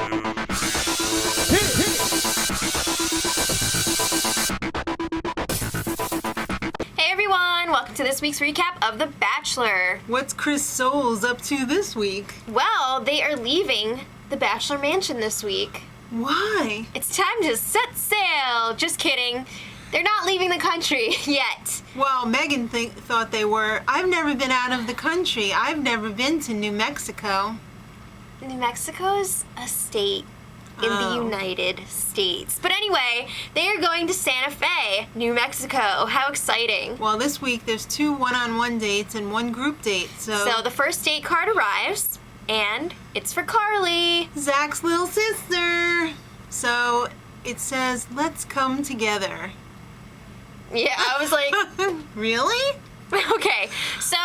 Hey everyone, welcome to this week's recap of The Bachelor. What's Chris Soules up to this week? Well, they are leaving the Bachelor Mansion this week. Why? It's time to set sail. Just kidding. They're not leaving the country yet. Well, Megan thought they were. I've never been out of the country. I've never been to New Mexico. New Mexico's a state in the United States. But anyway, they are going to Santa Fe, New Mexico. How exciting. Well, this week there's 2 one-on-one dates and 1 group date, So the first date card arrives, and it's for Carly. Zach's little sister. So it says, let's come together. Yeah, I was like, Really? okay. So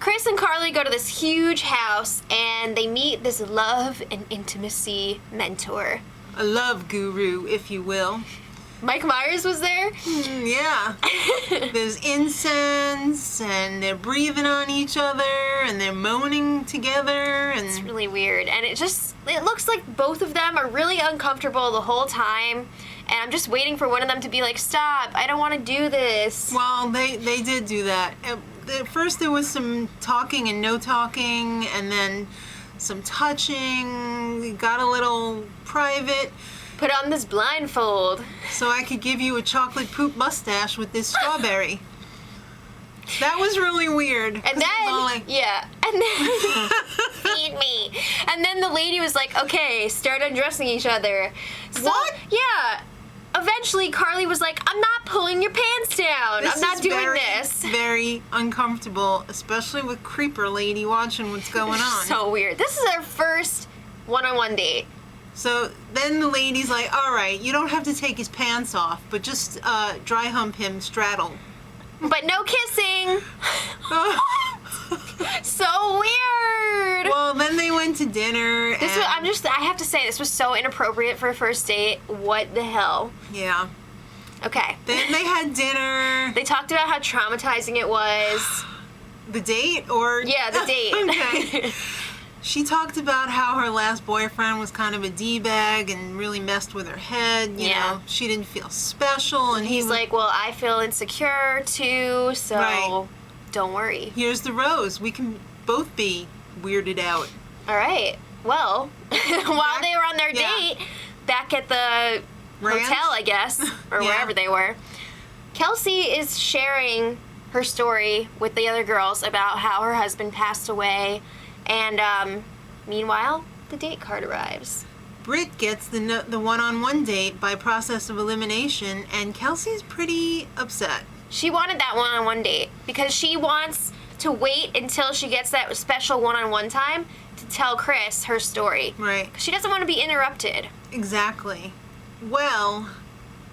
Chris and Carly go to this huge house, and they meet this love and intimacy mentor. A love guru, if you will. Mike Myers was there. Yeah. There's incense, and they're breathing on each other, and they're moaning together, and It's really weird, and it looks like both of them are really uncomfortable the whole time, and I'm just waiting for one of them to be like, stop, I don't want to do this. well, they did do that. At first there was some talking and no talking, and then some touching. It got a little private, Put on this blindfold. so I could give you a chocolate poop mustache with this strawberry. That was really weird. And then, yeah, and then, feed me. And then the lady was like, okay, start undressing each other. So, What? Yeah. Eventually, Carly was like, I'm not pulling your pants down. I'm not doing this. Very uncomfortable, especially with Creeper Lady watching what's going on. So weird. This is our first one-on-one date. So then the lady's like, all right, you don't have to take his pants off, but just dry hump him, straddle. But no kissing. So weird. Well, then they went to dinner. This was, I have to say, this was so inappropriate for a first date. What the hell? Yeah. Okay. Then they had dinner. They talked about how traumatizing it was. The date, or Yeah, the date. Okay. She talked about how her last boyfriend was kind of a D-bag and really messed with her head. You know, she didn't feel special, and He's like, well, I feel insecure too, so Right. don't worry. here's the rose. We can both be weirded out. All right. Well, while they were on their yeah. date, back at the Ranch? hotel, I guess, or Yeah. wherever they were, Kelsey is sharing her story with the other girls about how her husband passed away, and meanwhile, the date card arrives. Britt gets the one-on-one date by process of elimination, and Kelsey's pretty upset. She wanted that one-on-one date because she wants to wait until she gets that special one-on-one time to tell Chris her story. Right. She doesn't want to be interrupted. Exactly. Well,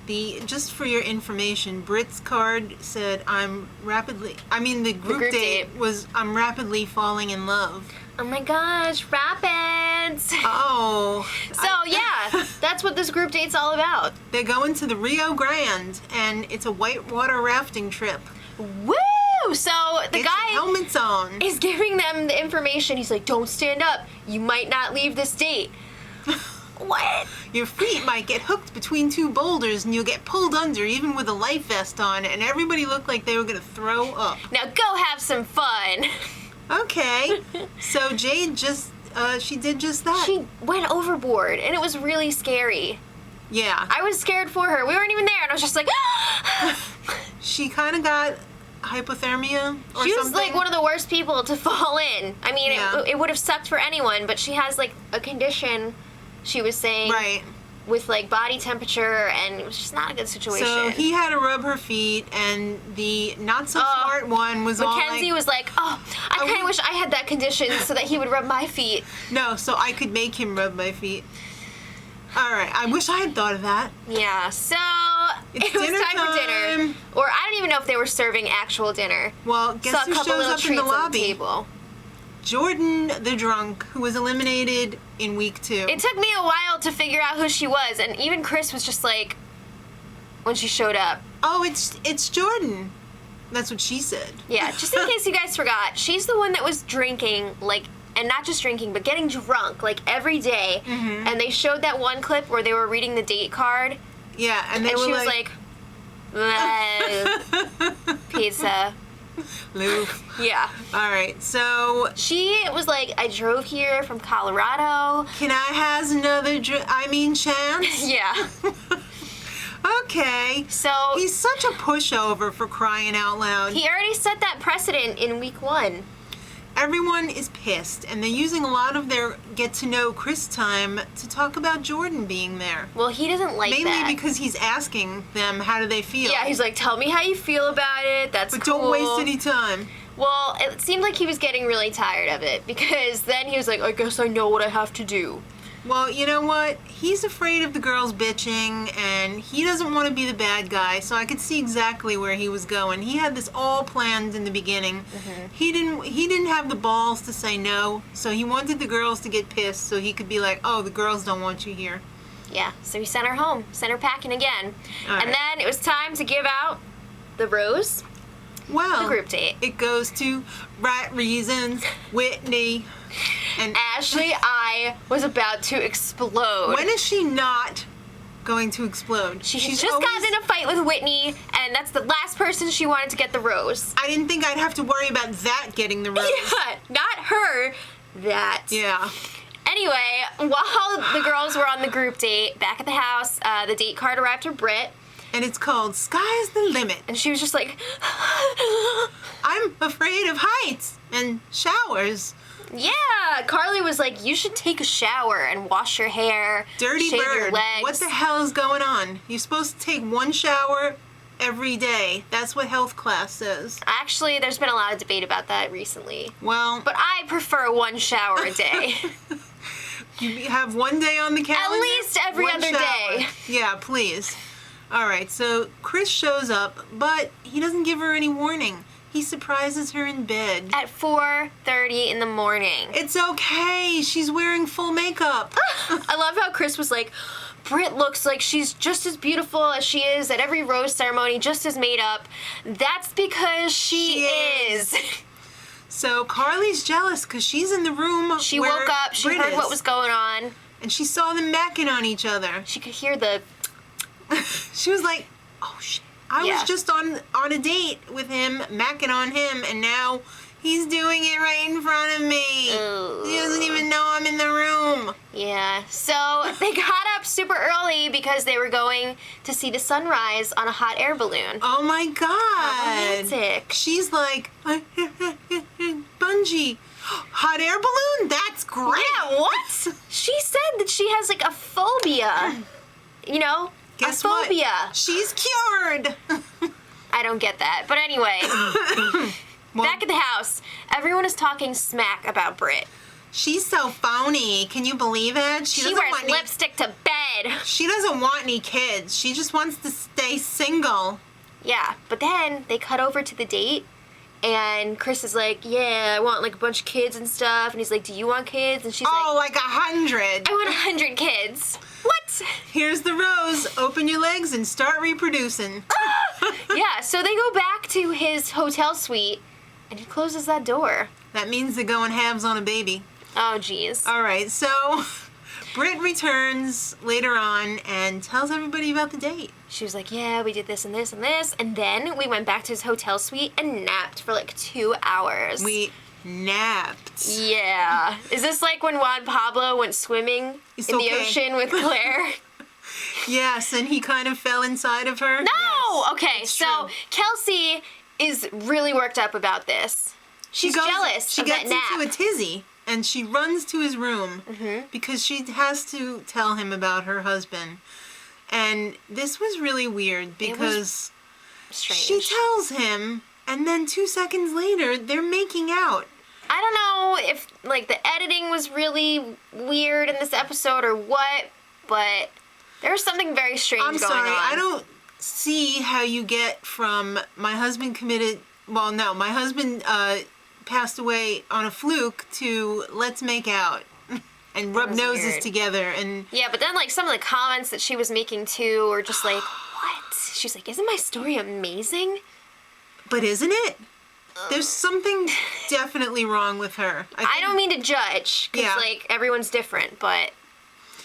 just for your information, Britt's card said, the group date was, I'm rapidly falling in love. Oh my gosh, rapids! Oh. So yeah, that's what this group date's all about. They're going to the Rio Grande, and it's a whitewater rafting trip. Woo! So the Get guy your helmets on. is giving them the information. He's like, don't stand up. You might not leave this date. What? Your feet might get hooked between 2 boulders, and you'll get pulled under even with a life vest on, and everybody looked like they were going to throw up. Now go have some fun. Okay. So Jade she did just that. She went overboard, and it was really scary. Yeah. I was scared for her. We weren't even there, and I was just like, She kind of got hypothermia or she was something. like one of the worst people to fall in. I mean, Yeah. it would have sucked for anyone, but she has like a condition, she was saying, Right. with like body temperature, and it was just not a good situation. So he had to rub her feet, and the not so smart one was all Mackenzie like, was like, oh, I kind of wish I had that condition so that he would rub my feet. no, so I could make him rub my feet. All right, I wish I had thought of that. Yeah, so It's it was dinner time for dinner. time. Or I don't even know if they were serving actual dinner. Well, guess Saw a who couple shows little up in treats the on the lobby? table. Jordan the drunk, who was eliminated in week 2. It took me a while to figure out who she was, and even Chris was just like, when she showed up. Oh, it's Jordan. That's what she said. Yeah, just in case you guys forgot, she's the one that was drinking like and not just drinking, but getting drunk, like, every day. Mm-hmm. And they showed that one clip where they were reading the date card, Yeah, and and she was like, pizza. Lou. Yeah. All right, so She was like, I drove here from Colorado. can I has another chance? Yeah. Okay. So He's such a pushover, for crying out loud. he already set that precedent in week 1. Everyone is pissed, and they're using a lot of their get-to-know Chris time to talk about Jordan being there. Well, he doesn't like Mainly that. because he's asking them, how do they feel? Yeah, he's like, tell me how you feel about it. That's But cool. don't waste any time. Well, it seemed like he was getting really tired of it, because then he was like, I guess I know what I have to do. Well, you know what? He's afraid of the girls bitching, and he doesn't want to be the bad guy, so I could see exactly where he was going. He had this all planned in the beginning. Mm-hmm. He didn't have the balls to say no, so he wanted the girls to get pissed so he could be like, oh, the girls don't want you here. Yeah, so he sent her home, sent her packing again. All right. And then it was time to give out the rose, Well, the group date. it goes to Right Reasons, Whitney, and Ashley, I was about to explode. when is she not going to explode? She's She's just always- gotten in a fight with Whitney, and that's the last person she wanted to get the rose. I didn't think I'd have to worry about that getting the rose. Yeah, not her, that. Yeah. Anyway, while the girls were on the group date, back at the house, the date card arrived for Britt, And it's called Sky's the Limit. and she was just like, I'm afraid of heights and showers. yeah. Carly was like, you should take a shower and wash your hair, Dirty shave your bird. legs. What the hell is going on? You're supposed to take one shower every day. That's what health class says. Actually, there's been a lot of debate about that recently. Well, But I prefer one shower a day. you have one day on the calendar. At least every one other shower. day. Yeah, please. All right, so Chris shows up, but he doesn't give her any warning. He surprises her in bed. At 4:30 in the morning. It's okay. She's wearing full makeup. I love how Chris was like, Britt looks like she's just as beautiful as she is at every rose ceremony, just as made up. That's because she is. So Carly's jealous because she's in the room. She where woke up, she Britt heard is, what was going on. and she saw them macking on each other. She could hear the, She was like, "Oh shit! I Yeah. was just on a date with him, macking on him, and now he's doing it right in front of me. Ugh. He doesn't even know I'm in the room." yeah. So they got up super early because they were going to see the sunrise on a hot air balloon. Oh my god! Romantic. She's like, bungee, hot air balloon. That's great. Yeah, what? She said that she has like a phobia. You know? Guess a phobia. what? She's cured. I don't get that. But anyway, Well, back at the house, everyone is talking smack about Britt. she's so phony. Can you believe it? She doesn't wears want any- lipstick to bed. She doesn't want any kids. She just wants to stay single. Yeah, but then they cut over to the date, and Chris is like, yeah, I want like a bunch of kids and stuff. And he's like, do you want kids? And she's Oh, like, like 100. I want 100 kids. What? Here's the rose. Open your legs and start reproducing. Yeah, so they go back to his hotel suite, and he closes that door. That means they're going halves on a baby. Oh, jeez. All right, so Britt returns later on and tells everybody about the date. She was like, yeah, we did this and this and this. And then we went back to his hotel suite and napped for like 2 hours. We napped. Yeah. Is this like when Juan Pablo went swimming It's in the okay. ocean with Claire? Yes, and he kind of fell inside of her. No! Yes, Okay, it's so true. Kelsey is really worked up about this. She's jealous She of gets that nap. into a tizzy, and she runs to his room Mm-hmm. because she has to tell him about her husband. And this was really weird because Strange. she tells him, and then 2 seconds later, they're making out. I don't know if like the editing was really weird in this episode or what, but there was something very strange I'm going sorry, on. I don't see how you get from my husband passed away on a fluke to let's make out and rub was noses weird. together and Yeah, but then like some of the comments that she was making too were just like, what? She's like, isn't my story amazing? but isn't it? There's something definitely wrong with her. I don't mean to judge, because, Yeah. like, everyone's different, but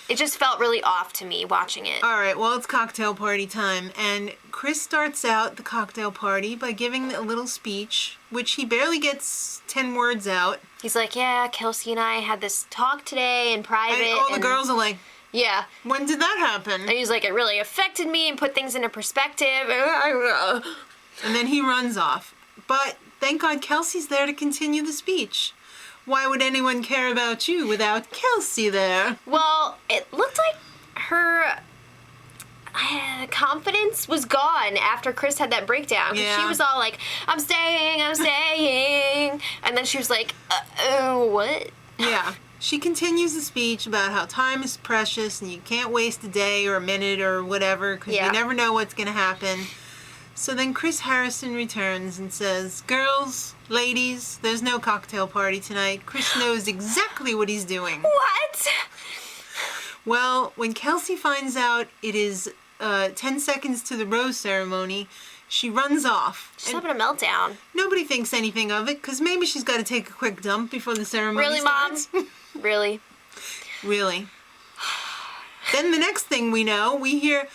it just felt really off to me watching it. All right, well, it's cocktail party time, and Chris starts out the cocktail party by giving a little speech, which he barely gets 10 words out. He's like, yeah, Kelsey and I had this talk today in private. And all the girls are like, yeah. when did that happen? And he's like, it really affected me and put things into perspective. And then he runs off. But thank God Kelsey's there to continue the speech. Why would anyone care about you without Kelsey there? Well, it looked like her confidence was gone after Chris had that breakdown. 'Cause Yeah. She was all like, I'm staying. And then she was like, what? Yeah. She continues the speech about how time is precious and you can't waste a day or a minute or whatever because Yeah. you never know what's going to happen. So then Chris Harrison returns and says, girls, ladies, there's no cocktail party tonight. Chris knows exactly what he's doing. What? Well, when Kelsey finds out it is 10 seconds to the rose ceremony, she runs off. She's And having a meltdown. nobody thinks anything of it because maybe she's got to take a quick dump before the ceremony Really, Mom? starts. Really? Really. Then the next thing we know, we hear...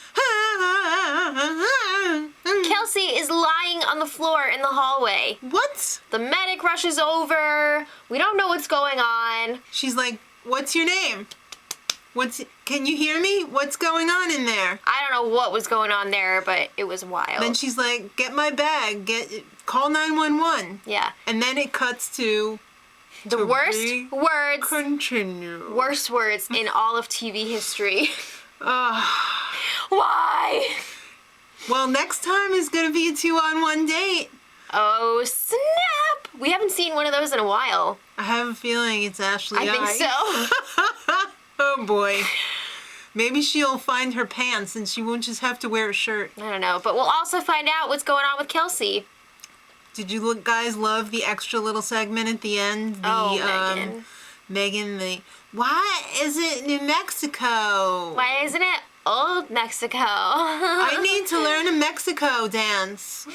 Kelsey is lying on the floor in the hallway. What? The medic rushes over. We don't know what's going on. She's like, what's your name? Can you hear me? What's going on in there? I don't know what was going on there, but it was wild. Then she's like, get my bag, call 911. Yeah. And then it cuts to... The worst be words, Continue. worst words in all of TV history. Ugh. Why? Well, next time is going to be a 2-on-1 date. Oh, snap! We haven't seen one of those in a while. I have a feeling it's Ashley I think so. Oh, boy. Maybe she'll find her pants and she won't just have to wear a shirt. I don't know, but we'll also find out what's going on with Kelsey. Did you guys love the extra little segment at the end? Megan, why is it New Mexico? Why isn't it Old Mexico? I need to learn a Mexico dance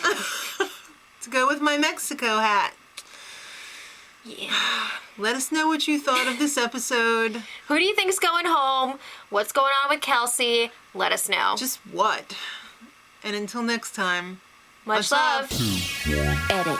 to go with my Mexico hat. Yeah. Let us know what you thought of this episode. Who do you think's going home? What's going on with Kelsey? Let us know. Just what? And until next time, Much love. Edit.